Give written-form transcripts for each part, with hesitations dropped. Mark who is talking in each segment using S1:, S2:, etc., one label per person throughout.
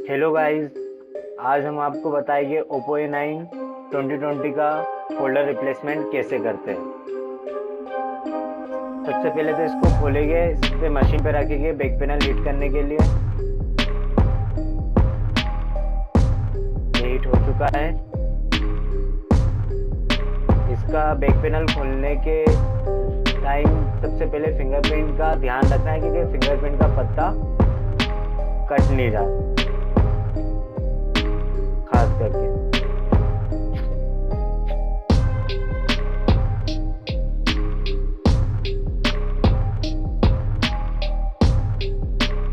S1: Hello guys. आज हम आपको बताएंगे Oppo A9 2020 का फोल्डर रिप्लेसमेंट कैसे करते हैं। सबसे पहले तो इसको खोलेंगे, इस पे मशीन पे रखेंगे बैक पैनल हीट करने के लिए। ये हीट हो चुका है। इसका बैक पैनल खोलने के टाइम सबसे पहले फिंगरप्रिंट का ध्यान रखना है, क्योंकि फिंगरप्रिंट का पत्ता कट नहीं रहा खास करके।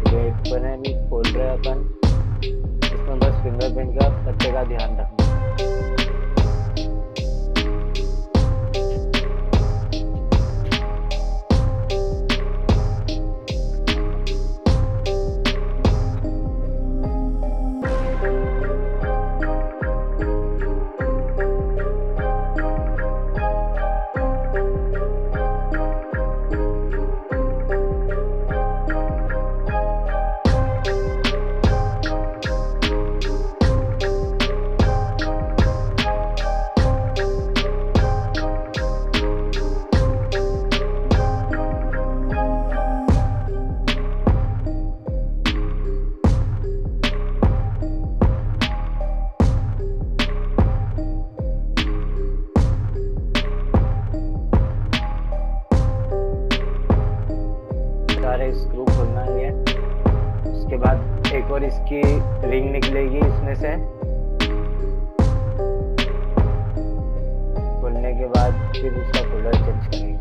S1: बैक पैनल खोल रहे हैं अपन। इसमें बस फिंगरप्रिंट का पत्ते का ध्यान रखना है। सारे स्क्रू खोलना है। उसके बाद एक और इसकी रिंग निकलेगी इसमें से। खोलने के बाद फिर उसका फोल्डर चेंज करेंगे।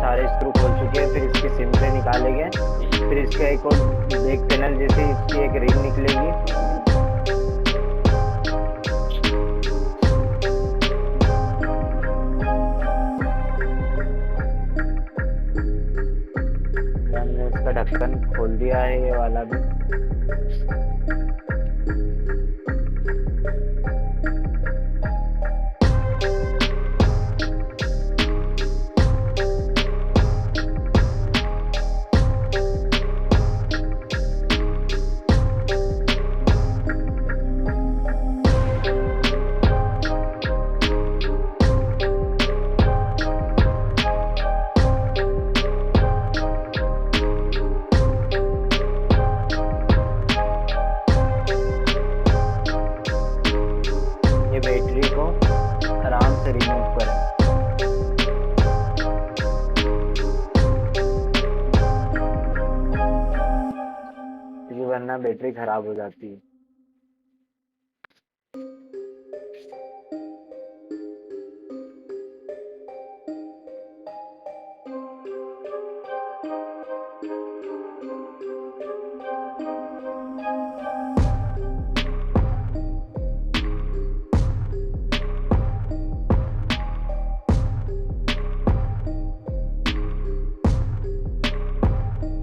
S1: सारे स्क्रू खोल चुके हैं। फिर इसकी सिम से निकालेंगे। फिर इसका एक और बैक पैनल जैसे इसकी एक रिंग निकलेगी। हमने इसका ढक्कन खोल दिया है, ये वाला भी। बैटरी को आराम से रिमूव करें, क्योंकि वरना बैटरी खराब हो जाती है।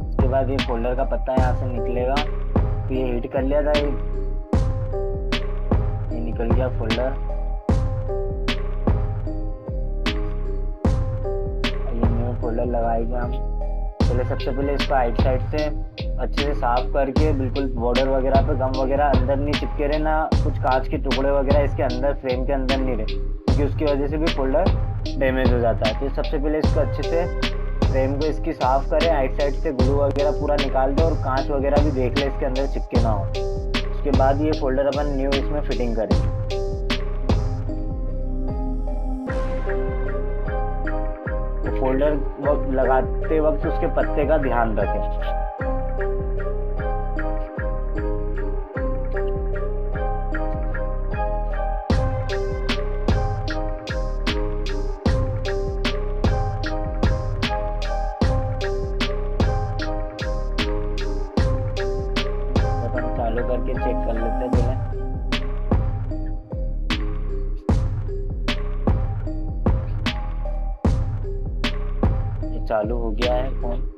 S1: उसके बाद ये फोल्डर का पत्ता यहाँ से निकलेगा। तो ये हीट कर लिया था, ये निकल गया फोल्डर। ये न्यू फोल्डर लगाएंगे हम। पहले सबसे पहले इसको आइट साइड से अच्छे से साफ करके, बिल्कुल बॉर्डर वगैरह पे गम वगैरह अंदर नहीं चिपके रहे, ना कुछ कांच के टुकड़े वगैरह इसके अंदर फ्रेम के अंदर नहीं रहे, क्योंकि उसकी वजह से भी फोल्डर डैमेज हो जाता है। तो सबसे पहले इसको अच्छे से फ्रेम को इसकी साफ करें, आइट साइड से ग्लू वगैरह पूरा निकाल दे और कांच वगैरह भी देख ले इसके अंदर चिपके ना हो। उसके बाद ये फोल्डर अपन न्यू इसमें फिटिंग करेंगे। तो फोल्डर लगाते वक्त उसके पत्ते का ध्यान रखें। चालू हो गया है फोन।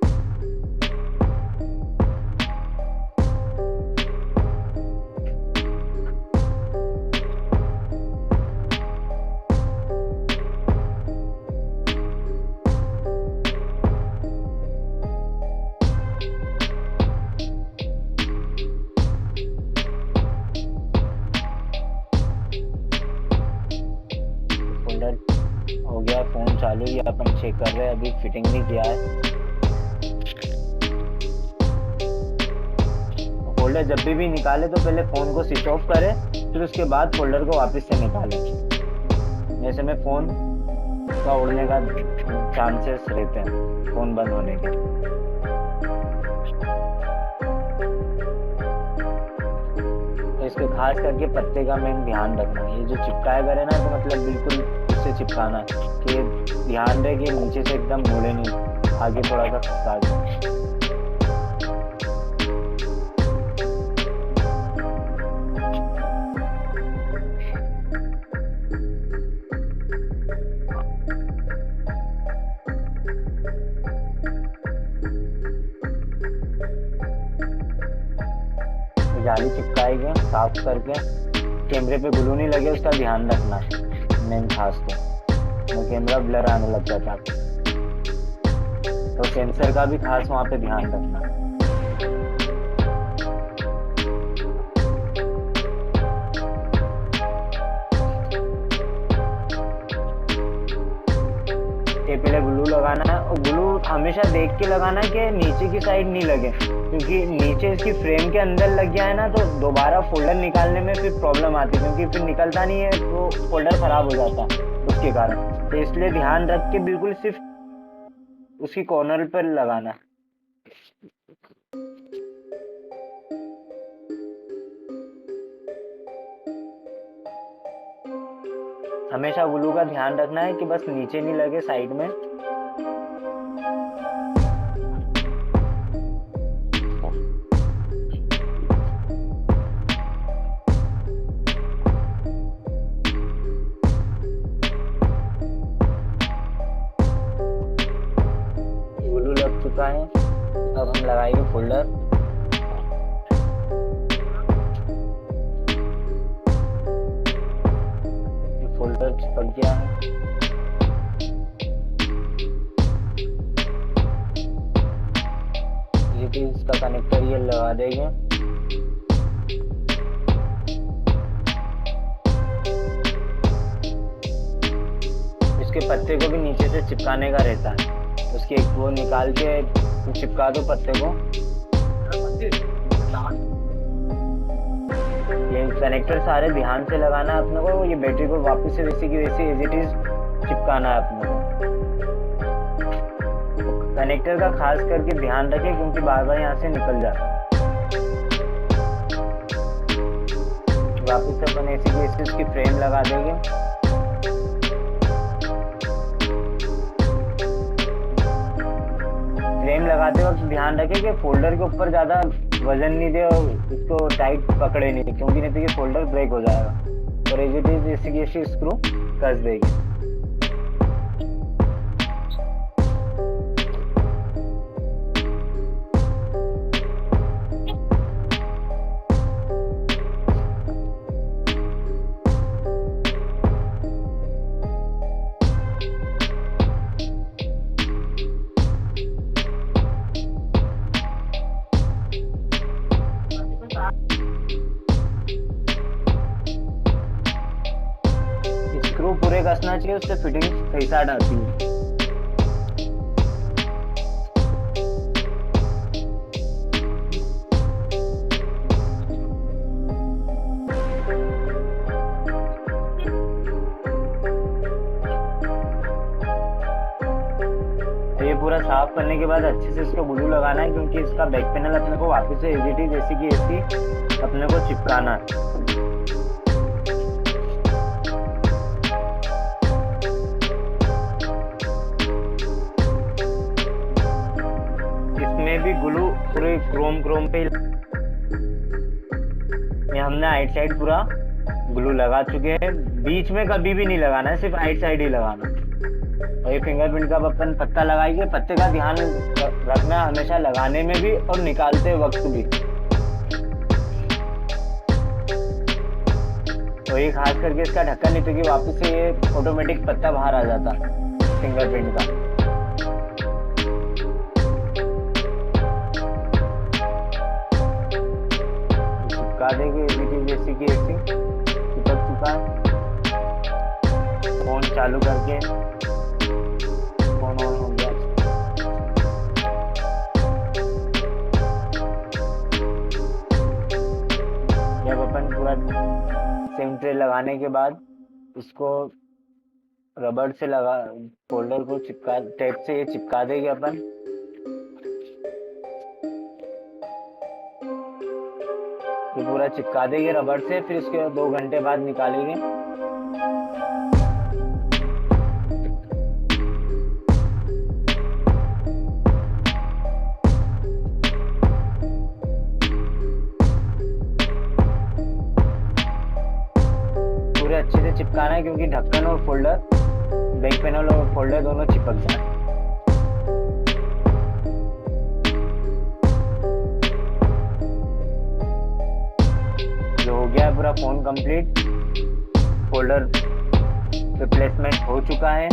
S1: फोल्डर हो गया, फोन चालू, ये अपन चेक कर रहे हैं, अभी फिटिंग नहीं किया है। फोल्डर जब भी निकाले तो पहले फोन को स्विच ऑफ करे, फिर उसके बाद फोल्डर को वापस से निकाले। ऐसे में फोन का उड़ने का चांसेस रहते हैं, फोन बंद होने के। तो इसके खास करके पत्ते का मेन ध्यान रखना है। ये जो चिपकाए करे ना, तो मतलब बिल्कुल उससे चिपकाना है कि ध्यान रहे कि नीचे से एकदम मुड़े नहीं, आगे थोड़ा सा खसका दे। जाली चिपकाएंगे साफ करके, कैमरे पे ग्लू नहीं लगे उसका ध्यान रखना मेन खास तो कैमरा ब्लर आने लग जाता है, तो सेंसर का भी खास वहाँ पे ध्यान रखना। ये पहले ग्लू लगाना है, और ग्लू हमेशा देख के लगाना है कि नीचे की साइड नहीं लगे, क्योंकि नीचे इसकी फ्रेम के अंदर लग गया है ना, तो दोबारा फोल्डर निकालने में फिर प्रॉब्लम आती है, क्योंकि फिर निकलता नहीं है तो फोल्डर खराब हो जाता है उसके कारण। तो इसलिए ध्यान रख के बिल्कुल सिर्फ उसकी कॉर्नर पर लगाना है। हमेशा ग्लू का ध्यान रखना है कि बस नीचे नहीं लगे साइड में। ग्लू लग चुका है, अब हम लगाएंगे फोल्डर। फोल्डर चिपक गया है। ये इसका कनेक्टर ये लगा देंगे। इसके पत्ते को भी नीचे से चिपकाने का रहता है, उसके एक वो निकाल के चिपका दो पत्ते को। ये कनेक्टर सारे ध्यान से लगाना है अपने को, ये बैटरी को वापस से वैसे की वैसे एज इट इज चिपकाना है अपने को। कनेक्टर का खास करके ध्यान रखें, क्योंकि बार बार यहाँ से निकल जाता है। वापस से अपन ऐसे की वैसे उसकी फ्रेम लगा देंगे। फ्रेम लगाते वक्त ध्यान रखें कि फोल्डर के ऊपर ज्यादा वजन नहीं दे और इसको टाइट पकड़े नहीं, क्योंकि नहीं तो ये फोल्डर ब्रेक हो जाएगा। और एज इट इज इसी की स्क्रू कस देगी। स्क्रू पूरे कसना चाहिए, उससे फिटिंग सही साइड आती है। तो ये पूरा साफ करने के बाद अच्छे से इसको ग्लू लगाना है, क्योंकि इसका बैक पैनल अपने को वापस से एज इट इज ऐसी की ऐसी अपने को चिपकाना है। भी ग्लू पूरे क्रोम पे ये हमने आइट साइड पूरा ग्लू लगा चुके हैं। बीच में कभी भी नहीं लगाना है, सिर्फ आइट साइड ही लगाना। और ये फिंगरप्रिंट का अब अपन पत्ता लगाएंगे। पत्ते का ध्यान रखना हमेशा, लगाने में भी और निकालते वक्त भी। तो ये खास करके इसका ढक्कन नहीं, क्योंकि वापस से ये ऑटोमेटिक पत्ता बाहर आ जाता फिंगरप्रिंट का। चिपका देंगे जैसे कि ऐसे चिपक चुका है। फोन चालू करके फोन ऑन हो गया। जब अपन पूरा सिम ट्रे लगाने के बाद इसको रबड़ से लगा, फोल्डर को चिपका, टेप से ये चिपका देंगे अपन। ये पूरा चिपका देंगे रबड़ से, फिर इसके 2 घंटे बाद निकालेंगे। पूरे अच्छे से चिपकाना है, क्योंकि ढक्कन और फोल्डर, बैक पैनल और फोल्डर दोनों चिपक जाए। जो हो गया है पूरा फोन कंप्लीट, फोल्डर रिप्लेसमेंट हो चुका है।